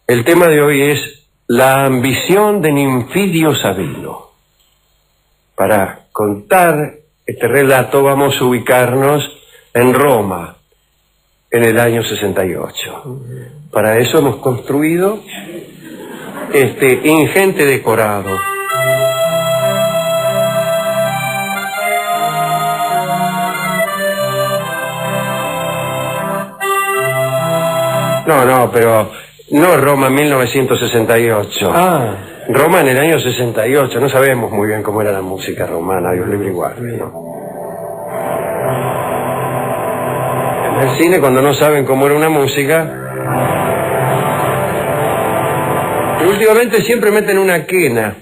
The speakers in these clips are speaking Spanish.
El tema de hoy es la ambición de Ninfidio Sabino. Para contar este relato vamos a ubicarnos en Roma, en el año 68. Para eso hemos construido este ingente decorado. Pero no Roma en 1968. Roma en el año 68. No sabemos muy bien cómo era la música romana, Dios libre y guarde, ¿no? En el cine, cuando no saben cómo era una música, últimamente siempre meten una quena.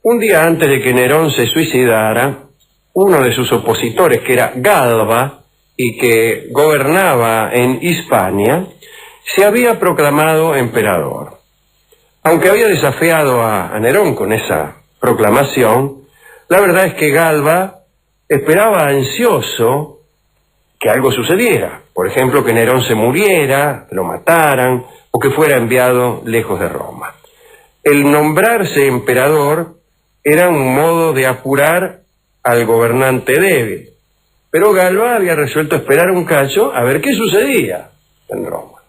Un día antes de que Nerón se suicidara, uno de sus opositores, que era Galba y que gobernaba en Hispania, se había proclamado emperador. Aunque había desafiado a Nerón con esa proclamación, la verdad es que Galba esperaba ansioso que algo sucediera. Por ejemplo, que Nerón se muriera, lo mataran, o que fuera enviado lejos de Roma. El nombrarse emperador era un modo de apurar al gobernante débil. Pero Galba había resuelto esperar un cacho a ver qué sucedía en Roma.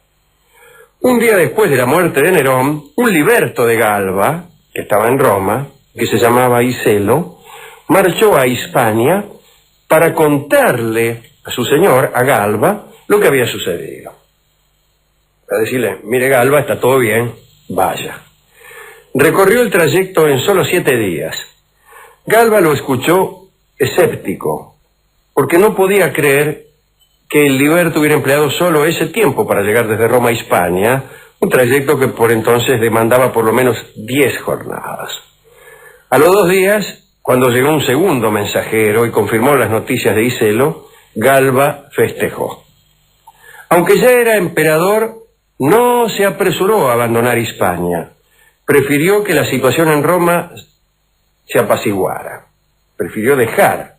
Un día después de la muerte de Nerón, un liberto de Galba, que estaba en Roma, que se llamaba Iselo, marchó a Hispania para contarle a su señor, a Galba, lo que había sucedido. Para decirle, mire Galba, está todo bien, vaya. Recorrió el trayecto en solo 7 días. Galba lo escuchó escéptico, porque no podía creer que el liberto hubiera empleado solo ese tiempo para llegar desde Roma a Hispania, un trayecto que por entonces demandaba por lo menos 10 jornadas. A los 2 días, cuando llegó un segundo mensajero y confirmó las noticias de Iselo, Galba festejó. Aunque ya era emperador, no se apresuró a abandonar Hispania. Prefirió que la situación en Roma se apaciguara. Prefirió dejar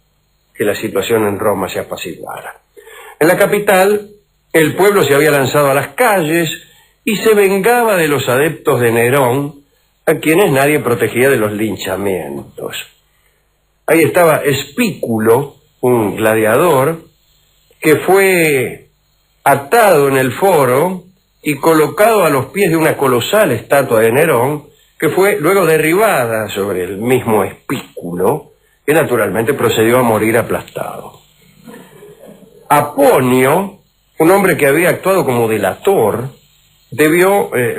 que la situación en Roma se apaciguara. En la capital, el pueblo se había lanzado a las calles y se vengaba de los adeptos de Nerón, a quienes nadie protegía de los linchamientos. Ahí estaba Espículo, un gladiador, que fue atado en el foro y colocado a los pies de una colosal estatua de Nerón, que fue luego derribada sobre el mismo Espículo, que naturalmente procedió a morir aplastado. Aponio, un hombre que había actuado como delator,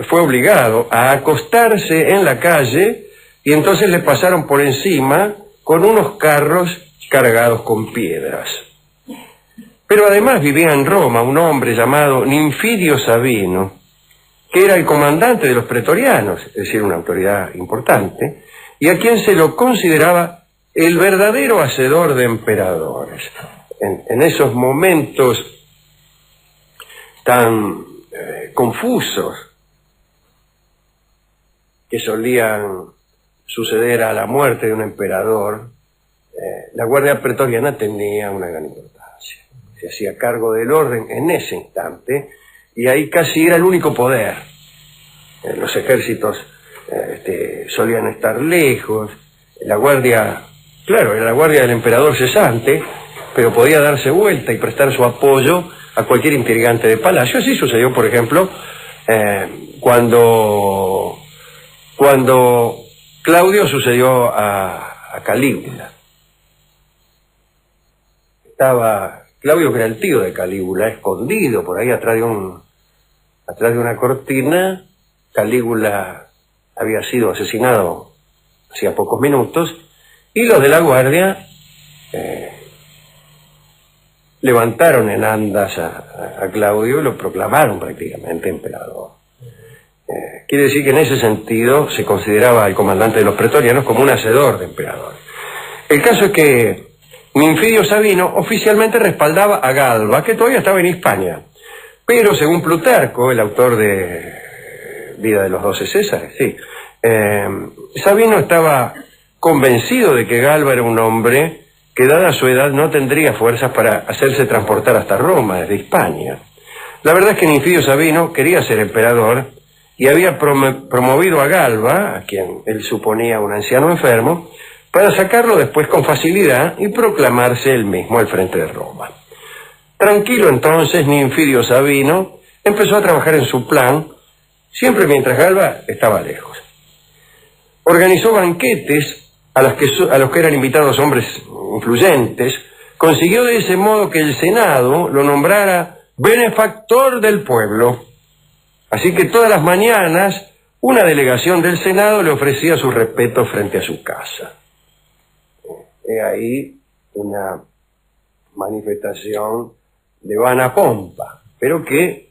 fue obligado a acostarse en la calle y entonces le pasaron por encima con unos carros cargados con piedras. Pero además vivía en Roma un hombre llamado Ninfidio Sabino, que era el comandante de los pretorianos, es decir, una autoridad importante, y a quien se lo consideraba el verdadero hacedor de emperadores. En esos momentos tan confusos que solían suceder a la muerte de un emperador, la Guardia Pretoriana tenía una gran importancia. Se hacía cargo del orden en ese instante y ahí casi era el único poder. Los ejércitos solían estar lejos. La guardia, claro, era la guardia del emperador cesante, pero podía darse vuelta y prestar su apoyo a cualquier intrigante de palacio. Así sucedió, por ejemplo, cuando Claudio sucedió a Calígula. Estaba Claudio, que era el tío de Calígula, escondido por ahí atrás de una cortina. Calígula había sido asesinado hacía pocos minutos y los de la guardia levantaron en andas a Claudio y lo proclamaron prácticamente emperador. Quiere decir que en ese sentido se consideraba al comandante de los pretorianos como un hacedor de emperadores. El caso es que Ninfidio Sabino oficialmente respaldaba a Galba, que todavía estaba en Hispania, pero según Plutarco, el autor de Vida de los 12 Césares, sí, Sabino estaba convencido de que Galba era un hombre que dada su edad no tendría fuerzas para hacerse transportar hasta Roma desde Hispania. La verdad es que Ninfidio Sabino quería ser emperador y había promovido a Galba, a quien él suponía un anciano enfermo, para sacarlo después con facilidad y proclamarse él mismo al frente de Roma. Tranquilo entonces, Ninfidio Sabino empezó a trabajar en su plan, siempre mientras Galba estaba lejos. Organizó banquetes a los que eran invitados hombres influyentes, consiguió de ese modo que el Senado lo nombrara benefactor del pueblo. Así que todas las mañanas una delegación del Senado le ofrecía sus respetos frente a su casa. He ahí una manifestación de vana pompa, pero que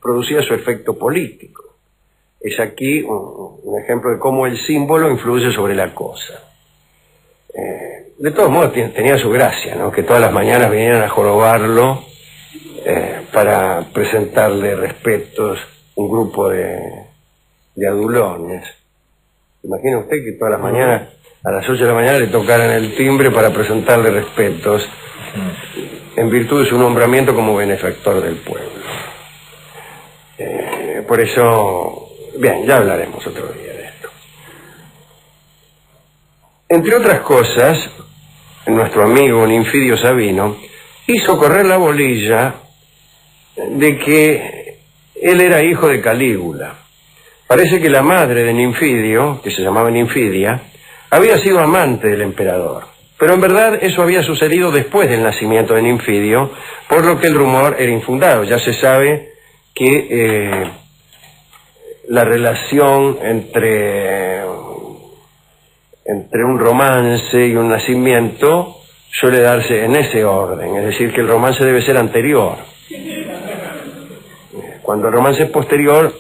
producía su efecto político. Es aquí un ejemplo de cómo el símbolo influye sobre la cosa. De todos modos tenía su gracia, ¿no? Que todas las mañanas vinieran a jorobarlo para presentarle respetos un grupo de adulones. Imagina usted que todas las mañanas, a las 8 de la mañana, le tocaran el timbre para presentarle respetos en virtud de su nombramiento como benefactor del pueblo. Por eso, bien, ya hablaremos otro día de esto. Entre otras cosas, nuestro amigo Ninfidio Sabino hizo correr la bolilla de que él era hijo de Calígula. Parece que la madre de Ninfidio, que se llamaba Ninfidia, había sido amante del emperador. Pero en verdad eso había sucedido después del nacimiento de Ninfidio, por lo que el rumor era infundado. Ya se sabe que la relación entre un romance y un nacimiento suele darse en ese orden, es decir, que el romance debe ser anterior. Cuando el romance es posterior,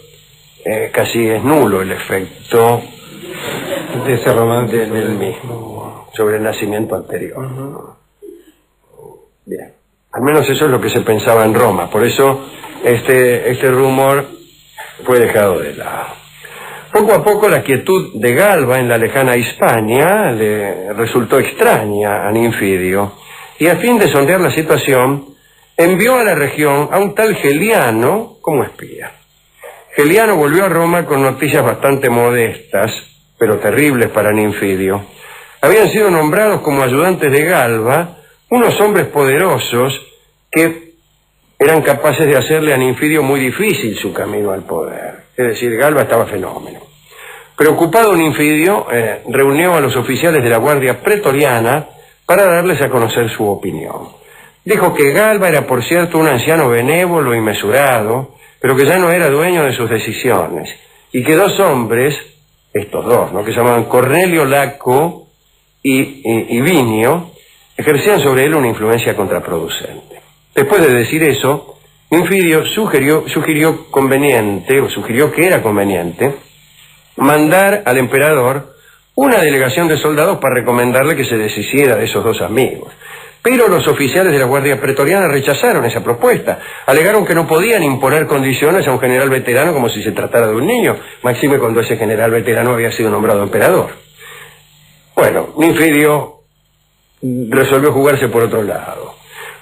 casi es nulo el efecto de ese romance del mismo, sobre el nacimiento anterior. Bien, al menos eso es lo que se pensaba en Roma, por eso este rumor fue dejado de lado. Poco a poco la quietud de Galba en la lejana Hispania le resultó extraña a Ninfidio, y a fin de sondear la situación, envió a la región a un tal Geliano como espía. Geliano volvió a Roma con noticias bastante modestas, pero terribles para Ninfidio. Habían sido nombrados como ayudantes de Galba unos hombres poderosos que eran capaces de hacerle a Ninfidio muy difícil su camino al poder. Es decir, Galba estaba fenómeno. Preocupado, Ninfidio reunió a los oficiales de la Guardia Pretoriana para darles a conocer su opinión. Dijo que Galba era, por cierto, un anciano benévolo y mesurado, pero que ya no era dueño de sus decisiones, y que dos hombres, estos dos, ¿no?, que se llamaban Cornelio Laco y Vinio, ejercían sobre él una influencia contraproducente. Después de decir eso, Ninfidio sugirió que era conveniente mandar al emperador una delegación de soldados para recomendarle que se deshiciera de esos dos amigos. Pero los oficiales de la Guardia Pretoriana rechazaron esa propuesta. Alegaron que no podían imponer condiciones a un general veterano como si se tratara de un niño, máxime cuando ese general veterano había sido nombrado emperador. Bueno, Ninfidio resolvió jugarse por otro lado.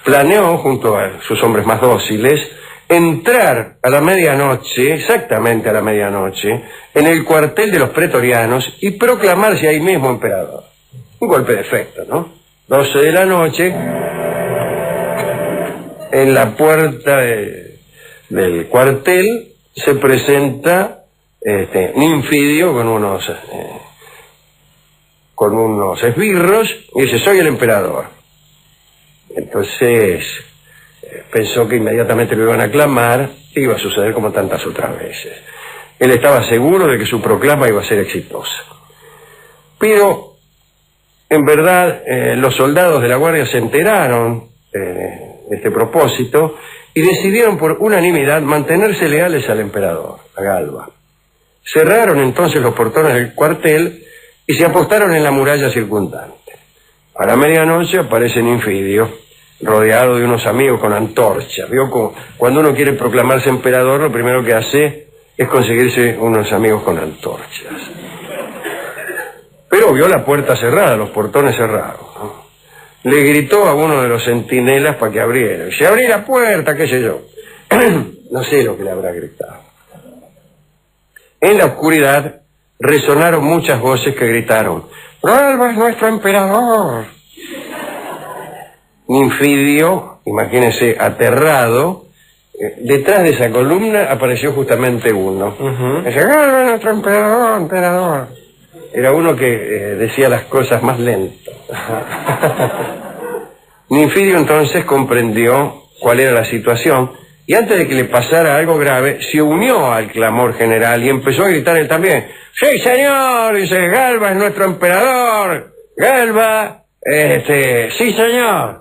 Planeó, junto a sus hombres más dóciles, entrar a la medianoche, exactamente a la medianoche, en el cuartel de los pretorianos y proclamarse ahí mismo emperador. Un golpe de efecto, ¿no? 12 de la noche, en la puerta del cuartel se presenta Ninfidio con unos esbirros y dice: soy el emperador. Entonces pensó que inmediatamente lo iban a aclamar y iba a suceder como tantas otras veces. Él estaba seguro de que su proclama iba a ser exitosa. Pero en verdad, los soldados de la Guardia se enteraron de este propósito y decidieron por unanimidad mantenerse leales al emperador, a Galba. Cerraron entonces los portones del cuartel y se apostaron en la muralla circundante. A la medianoche aparece Ninfidio, rodeado de unos amigos con antorchas. ¿Vio? Cuando uno quiere proclamarse emperador, lo primero que hace es conseguirse unos amigos con antorchas. Pero vio la puerta cerrada, los portones cerrados, ¿no? le gritó a uno de los centinelas para que abriera. Dice, abrí la puerta, qué sé yo. No sé lo que le habrá gritado. En la oscuridad resonaron muchas voces que gritaron, ¡Galba es nuestro emperador! Ninfidio, imagínense, aterrado, detrás de esa columna apareció justamente uno. Dice, ¡Galba es nuestro emperador, emperador! Era uno que decía las cosas más lento. Ninfidio entonces comprendió cuál era la situación y antes de que le pasara algo grave, se unió al clamor general y empezó a gritar él también. ¡Sí, señor! Dice, Galba es nuestro emperador. Galba, sí, señor.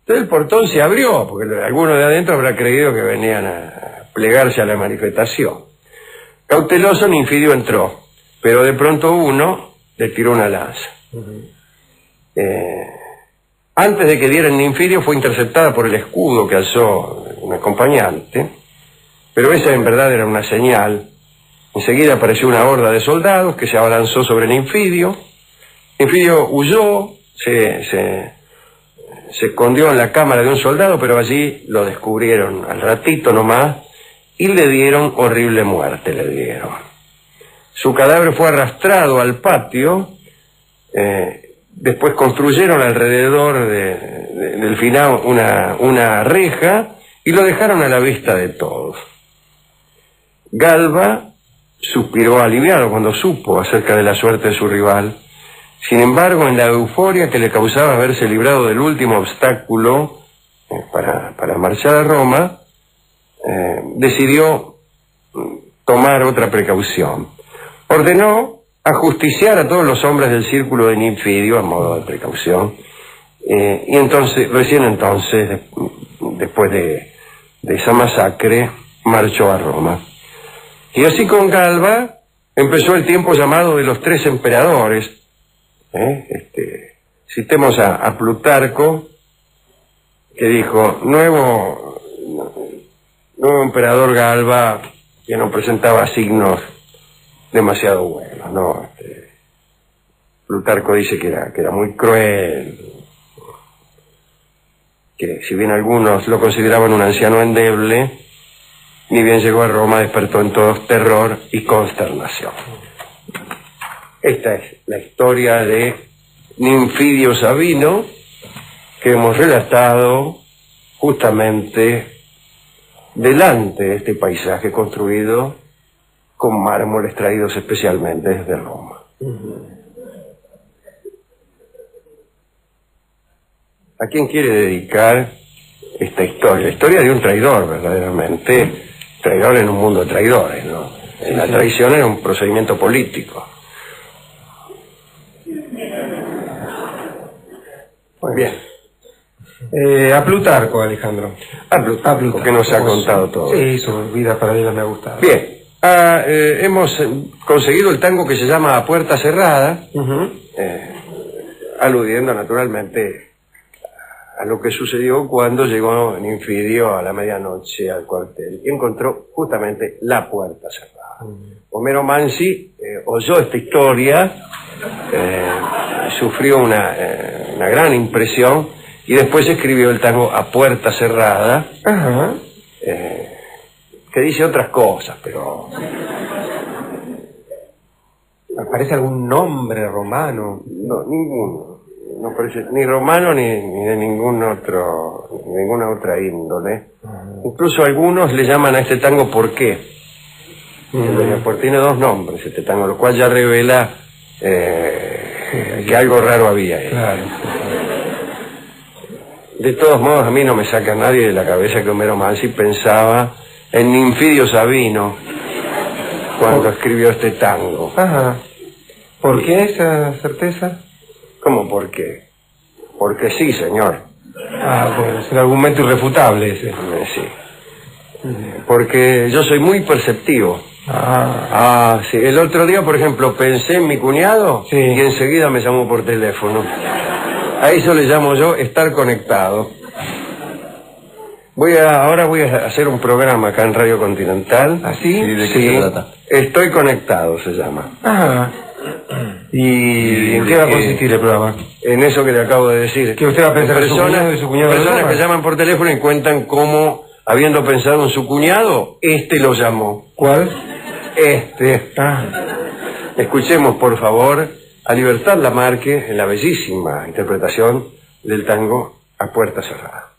Entonces el portón se abrió, porque alguno de adentro habrá creído que venían a plegarse a la manifestación. Cauteloso, Ninfidio entró, pero de pronto uno le tiró una lanza. Antes de que dieran Ninfidio fue interceptada por el escudo que alzó un acompañante, pero esa en verdad era una señal. Enseguida apareció una horda de soldados que se abalanzó sobre Ninfidio. Ninfidio huyó, se escondió en la cámara de un soldado, pero allí lo descubrieron al ratito nomás y le dieron horrible muerte, le dieron. Su cadáver fue arrastrado al patio. Después construyeron alrededor del final una reja y lo dejaron a la vista de todos. Galba suspiró aliviado cuando supo acerca de la suerte de su rival. Sin embargo, en la euforia que le causaba haberse librado del último obstáculo para marchar a Roma, decidió tomar otra precaución. Ordenó ajusticiar a todos los hombres del círculo de Ninfidio a modo de precaución. Y entonces, recién entonces, después de esa masacre, marchó a Roma. Y así con Galba empezó el tiempo llamado de los tres emperadores. Citemos a Plutarco, que dijo, nuevo emperador Galba, que no presentaba signos demasiado buenos, ¿no? Plutarco dice que era muy cruel, que si bien algunos lo consideraban un anciano endeble, ni bien llegó a Roma despertó en todos terror y consternación. Esta es la historia de Ninfidio Sabino que hemos relatado justamente delante de este paisaje construido con mármoles traídos especialmente desde Roma. ¿A quién quiere dedicar esta historia? La historia de un traidor, verdaderamente. Traidor en un mundo de traidores, ¿no? La traición era un procedimiento político. Muy bien. A Plutarco, Alejandro. A Plutarco, que nos ha contado todo. Sí, su vida paralela me ha gustado. Bien. Hemos conseguido el tango que se llama A Puerta Cerrada, aludiendo naturalmente a lo que sucedió cuando llegó Ninfidio a la medianoche al cuartel y encontró justamente la puerta cerrada. Homero Mansi oyó esta historia, sufrió una gran impresión y después escribió el tango A Puerta Cerrada, que dice otras cosas, pero... ¿Aparece algún nombre romano? No, ninguno. No aparece ni romano ni de ninguna otra índole. Incluso algunos le llaman a este tango ¿Por qué? Porque tiene dos nombres este tango, lo cual ya revela que algo raro había ahí. Claro. De todos modos, a mí no me saca nadie de la cabeza que Homero Mansi pensaba en Ninfidio Sabino cuando escribió este tango. ¿Por qué esa certeza? ¿Cómo por qué? Porque sí, señor. Bueno, es un argumento irrefutable ese. Sí. Porque yo soy muy perceptivo. Sí. El otro día, por ejemplo, pensé en mi cuñado y enseguida me llamó por teléfono. A eso le llamo yo estar conectado. Ahora voy a hacer un programa acá en Radio Continental. ¿Ah, sí? ¿De qué se trata? Estoy conectado, se llama. ¿Y en qué va a consistir el programa? En eso que le acabo de decir. ¿Que usted va a pensar en su cuñado y su cuñado lo Personas llama? que llaman por teléfono y cuentan cómo, habiendo pensado en su cuñado, lo llamó. ¿Cuál? Ah. Escuchemos, por favor, a Libertad Lamarque en la bellísima interpretación del tango A Puerta Cerrada.